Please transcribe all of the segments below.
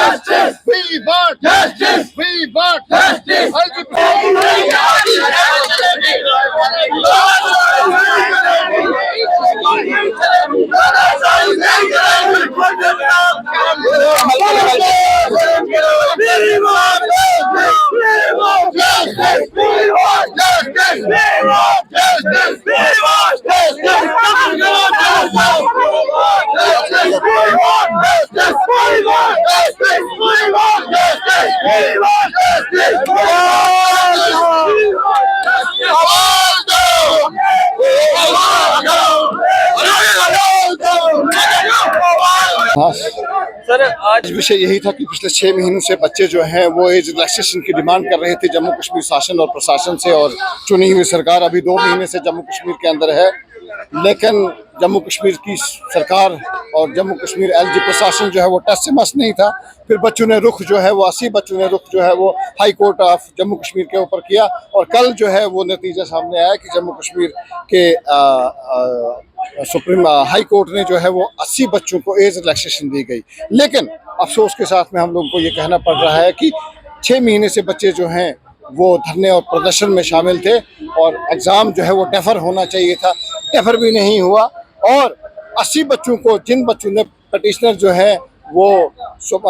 justice. We want justice. We want justice. Sir आज विषय यही था कि पिछले 6 महीनों से बच्चे जो हैं वो एज रिलैक्सेशन की डिमांड कर रहे थे जम्मू कश्मीर शासन और प्रशासन से, और चुनी हुई सरकार अभी 2 महीने से जम्मू कश्मीर के अंदर है, लेकिन जम्मू कश्मीर की सरकार और जम्मू कश्मीर एलजी प्रशासन जो है वो टस से मस नहीं था। फिर बच्चों ने रुख जो है वो 80 बच्चों ने रुख जो है वो high court of Jammu Kashmir के ऊपर किया, और कल जो है वो नतीजा सामने आया कि जम्मू कश्मीर के सुप्रीम हाई कोर्ट ने जो है वो 80 बच्चों को एज रिलैक्सेशन दी गई। लेकिन अफसोस के साथ में हम लोगों को ये कहना पड़ रहा है कि 6 महीने से बच्चे जो हैं वो धरने और प्रदर्शन में शामिल थे, और एग्ज़ाम जो है वो डेफर होना चाहिए था, डेफर भी नहीं हुआ, और 80 बच्चों को, जिन बच्चों ने पटिशनर जो है वो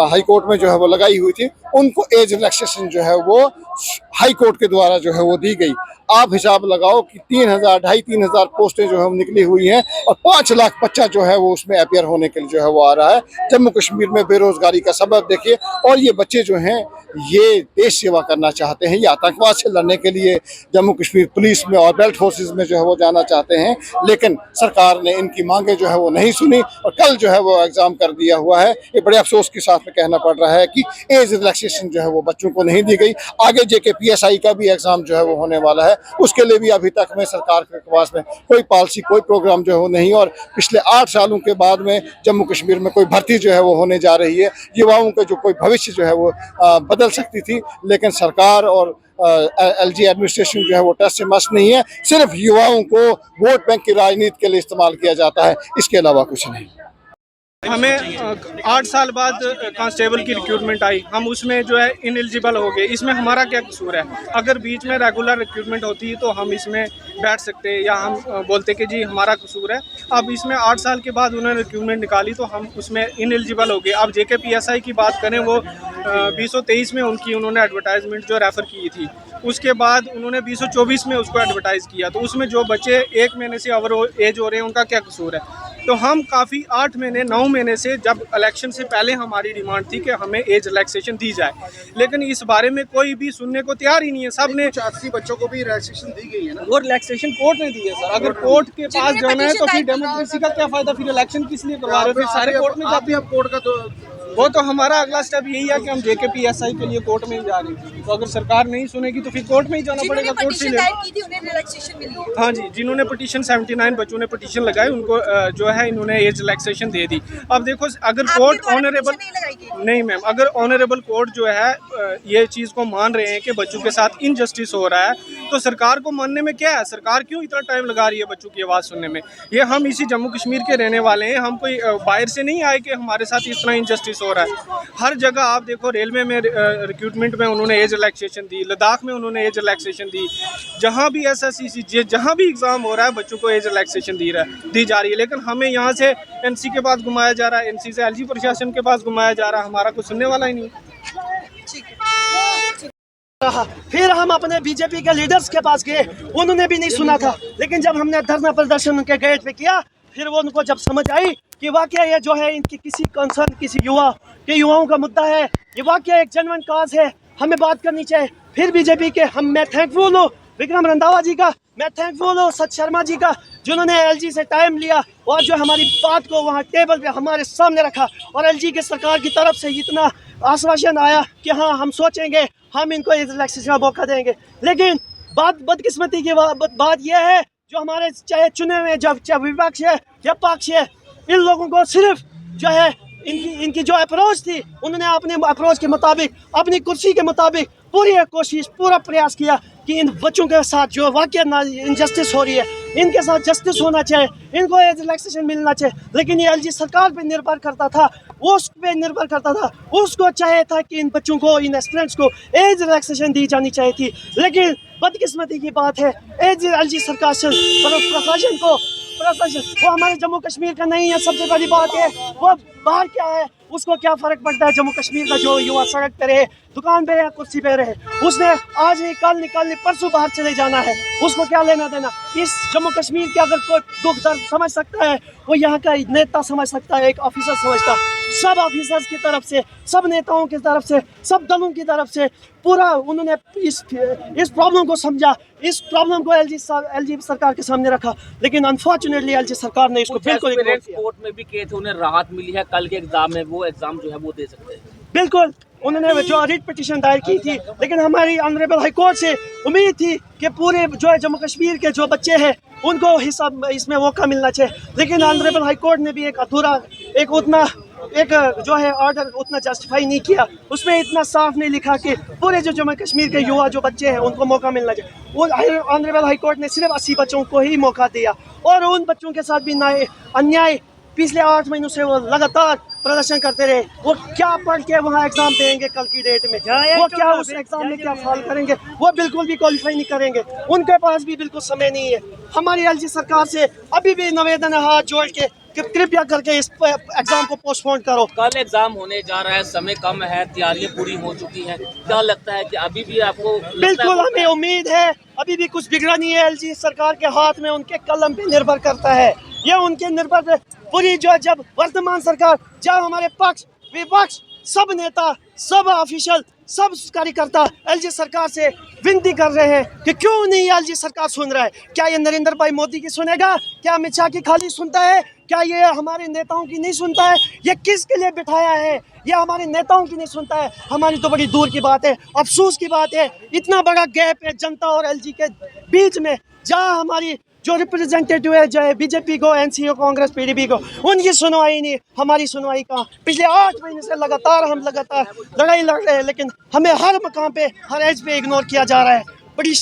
हाई कोर्ट में जो है वो लगाई हुई थी, उनको एज रिलैक्सेशन जो है वो हाई कोर्ट के द्वारा जो है वो दी गई। आप हिसाब लगाओ कि 3,000-2,500 पोस्टें जो है वो निकली हुई हैं, और 5 लाख बच्चा जो है वो उसमें अपियर होने के लिए जो है वो आ रहा है। जम्मू कश्मीर में बेरोजगारी का सबब देखिए, और ये बच्चे जो हैं ये देश सेवा करना चाहते हैं, ये आतंकवाद से लड़ने के लिए जम्मू कश्मीर पुलिस में और बेल्ट फोर्सेस में जो है वो जाना चाहते हैं, लेकिन सरकार ने इनकी मांगे जो है वो नहीं सुनी, और कल जो है वो एग्ज़ाम कर दिया हुआ है। ये बड़े अफसोस के साथ में कहना पड़ रहा है कि एज रिलैक्सेशन जो है वो बच्चों को नहीं दी गई। आगे JKPSI का भी एग्ज़ाम जो है वो होने वाला है, उसके लिए भी अभी तक में सरकार के पास में कोई पॉलिसी, कोई प्रोग्राम जो है वो नहीं, और पिछले 8 सालों के बाद में जम्मू कश्मीर में कोई भर्ती जो है वो होने जा रही है। युवाओं का जो कोई भविष्य जो है वो बदल सकती थी, लेकिन सरकार और LG एडमिनिस्ट्रेशन जो है वो टस से मस नहीं है। सिर्फ युवाओं को वोट बैंक की राजनीति के लिए इस्तेमाल किया जाता है, इसके अलावा कुछ नहीं। हमें 8 साल बाद कांस्टेबल की रिक्रूटमेंट आई, हम उसमें जो है इनएलिजिबल हो गए। इसमें हमारा क्या कसूर है? अगर बीच में रेगुलर रिक्रूटमेंट होती तो हम इसमें बैठ सकते, या हम बोलते कि जी हमारा कसूर है। अब इसमें 8 साल के बाद उन्होंने रिक्रूटमेंट निकाली तो हम उसमें इनएलिजिबल हो गए। अब JKPSI की बात करें, वो 2023 में उन्होंने एडवर्टाइजमेंट जो रेफ़र की थी, उसके बाद उन्होंने 2024 में उसको एडवर्टाइज़ किया, तो उसमें जो बच्चे 1 महीने से ओवर एज हो रहे हैं उनका क्या कसूर है? तो हम काफ़ी 8 महीने 9 महीने से, जब इलेक्शन से पहले हमारी डिमांड थी कि हमें एज रिलैक्सेशन दी जाए, लेकिन इस बारे में कोई भी सुनने को तैयार ही नहीं है। सब ने 80 बच्चों को भी रिलैक्सेशन दी गई है ना, वो रिलैक्सेशन कोर्ट ने दी है सर। अगर कोर्ट के पास जाना है तो फिर डेमोक्रेसी का क्या फ़ायदा? फिर इलेक्शन किस लिए करवा रहे हो? फिर सारे कोर्ट में जाते हैं। कोर्ट का तो वो तो हमारा अगला स्टेप यही है कि हम JKPSI के लिए कोर्ट में ही जा रहे हैं। तो अगर सरकार नहीं सुनेगी तो फिर कोर्ट में ही जाना पड़ेगा, कोर्ट से ले। हाँ जी, जिन्होंने पिटीशन 79 बच्चों ने पिटीशन लगाई, उनको जो है इन्होंने एज रिलैक्सेशन दे दी। अब देखो, अगर कोर्ट ऑनरेबल नहीं मैम, अगर ऑनरेबल कोर्ट जो है ये चीज़ को मान रहे हैं कि बच्चों के साथ इनजस्टिस हो रहा है, तो सरकार को मानने में क्या है? सरकार क्यों इतना टाइम लगा रही है बच्चों की आवाज़ सुनने में? ये हम इसी जम्मू कश्मीर के रहने वाले हैं, हम कोई बाहर से नहीं आए कि हमारे साथ इतना इनजस्टिस हो रहा है। हर जगह आप देखो, रेलवे में रिक्रूटमेंट में उन्होंने एज रिलैक्सेशन दी, लद्दाख में उन्होंने एज रिलैक्सेशन दी, जहाँ भी SSC जहाँ भी एग्ज़ाम हो रहा है बच्चों को एज रिलैक्सेशन दी जा रही है। लेकिन हमें यहाँ से NC के पास घुमाया जा रहा है, NC से LG प्रशासन के पास घुमाया जा रहा है, हमारा कुछ सुनने वाला ही नहीं। फिर हम अपने BJP के लीडर्स के पास गए, उन्होंने भी नहीं सुना था। लेकिन जब हमने धरना प्रदर्शन उनके गेट पे किया, फिर वो उनको जब समझ आई कि वाकई ये जो है इनकी किसी कंसर्न, किसी युवाओं का मुद्दा है, ये वाकई एक जेन्युइन काज है, हमें बात करनी चाहिए। फिर BJP के मैं थैंकफुल हूँ विक्रम रंधावा जी का, मैं थैंकफुल हूँ सच शर्मा जी का, जिन्होंने LG से टाइम लिया और जो हमारी बात को वहाँ टेबल पे हमारे सामने रखा, और LG के सरकार की तरफ से इतना आश्वासन आया कि हाँ हम सोचेंगे, हम इनको रिलैक्सेशन का मौका देंगे। लेकिन बदकिस्मती की बात यह है, जो हमारे चाहे चुने हुए चाहे विपक्ष है या पक्ष है, इन लोगों को सिर्फ जो है इनकी जो अप्रोच थी, उन्होंने अपने अप्रोच के मुताबिक, अपनी कुर्सी के मुताबिक पूरी कोशिश, पूरा प्रयास किया कि इन बच्चों के साथ जो वाकई इनजस्टिस हो रही है, इनके साथ जस्टिस होना चाहिए, इनको एज रिलैक्सेशन मिलना चाहिए। लेकिन ये एलजी सरकार पे निर्भर करता था, उस पे निर्भर करता था, उसको चाहिए था कि इन बच्चों को, इन स्टूडेंट्स को एज रिलैक्सेशन दी जानी चाहिए थी। लेकिन बदकिस्मती की बात है, एज एलजी सरकार से प्रशासन वो हमारे जम्मू कश्मीर का नहीं है। सबसे बड़ी बात है वो बाहर क्या है, उसको क्या फ़र्क पड़ता है जम्मू कश्मीर का जो युवा सड़क पे रहे, दुकान पे रहे, कुर्सी पे रहे, उसने आज ही कल निकालने परसों बाहर चले जाना है, उसको क्या लेना देना। इस जम्मू कश्मीर के अगर कोई दुख दर्द समझ सकता है वो यहाँ का नेता समझ सकता है, एक ऑफिसर समझता। सब ऑफिसर्स की तरफ से, सब नेताओं की तरफ से, सब दलों की तरफ से पूरा उन्होंने इस प्रॉब्लम को समझा, इस प्रॉब्लम को एलजी सरकार के सामने रखा। लेकिन अनफॉर्चुनेटली एलजी सरकार ने इसको बिल्कुल इग्नोर किया। कोर्ट में भी किए थे, उन्हें राहत मिली है, कल के एग्जाम में वो एग्जाम जो है वो दे सकते हैं। बिल्कुल, उन्होंने जो रिट पिटीशन दायर की थी, लेकिन हमारी ऑनरेबल हाई कोर्ट से उम्मीद थी कि पूरे जो है जम्मू कश्मीर के जो बच्चे हैं उनको हिस्सा इसमें मौका मिलना चाहिए। लेकिन ऑनरेबल हाई कोर्ट ने भी एक अधूरा, एक जो है ऑर्डर उतना जस्टिफाई नहीं किया, उसमें इतना साफ नहीं लिखा कि पूरे जो जम्मू कश्मीर के युवा जो बच्चे हैं उनको मौका मिलना चाहिए। वो ऑनरेबल हाई कोर्ट ने सिर्फ 80 बच्चों को ही मौका दिया, और उन बच्चों के साथ भी अन्याय पिछले 8 महीनों से वो लगातार प्रदर्शन करते रहे। वो क्या पढ़ के वहाँ एग्जाम देंगे कल की डेट में, वो क्या उस एग्जाम में क्या फॉल करेंगे, वो बिल्कुल भी क्वालिफाई नहीं करेंगे, उनके पास भी बिल्कुल समय नहीं है। हमारी एलजी सरकार से अभी भी निवेदन है हाथ जोड़ के कि कृपया करके इस एग्जाम को पोस्टपोन करो। कल एग्जाम होने जा रहा है, समय कम है, तैयारियां पूरी हो चुकी हैं, क्या लगता है कि अभी भी आपको बिल्कुल हमें उम्मीद है, अभी भी कुछ बिगड़ा नहीं है। एलजी सरकार के हाथ में उनके कलम पे निर्भर करता है, ये उनके निर्भर पूरी जो जब वर्तमान सरकार, जब हमारे पक्ष विपक्ष सब नेता, सब ऑफिशियल, सब कार्यकर्ता एलजी सरकार से विनती कर रहे हैं कि क्यों नहीं एलजी सरकार सुन रहा है। क्या ये नरेंद्र भाई मोदी की सुनेगा? क्या अमित शाह की खाली सुनता है? क्या ये हमारे नेताओं की नहीं सुनता है? ये किसके लिए बिठाया है? ये हमारे नेताओं की नहीं सुनता है। हमारी तो बड़ी दूर की बात है, अफसोस की बात है, इतना बड़ा गैप है जनता और एलजी के बीच में, जहाँ हमारी जो रिप्रेजेंटेटिव है, चाहे बीजेपी को, एनसीओ, कांग्रेस, पीडीपी को, उनकी सुनवाई नहीं, हमारी सुनवाई कहाँ। पिछले 8 महीने से हम लगातार लड़ाई लड़ रहे हैं, लेकिन हमें हर मकाम पे, हर एज पे इग्नोर किया जा रहा है। बड़ी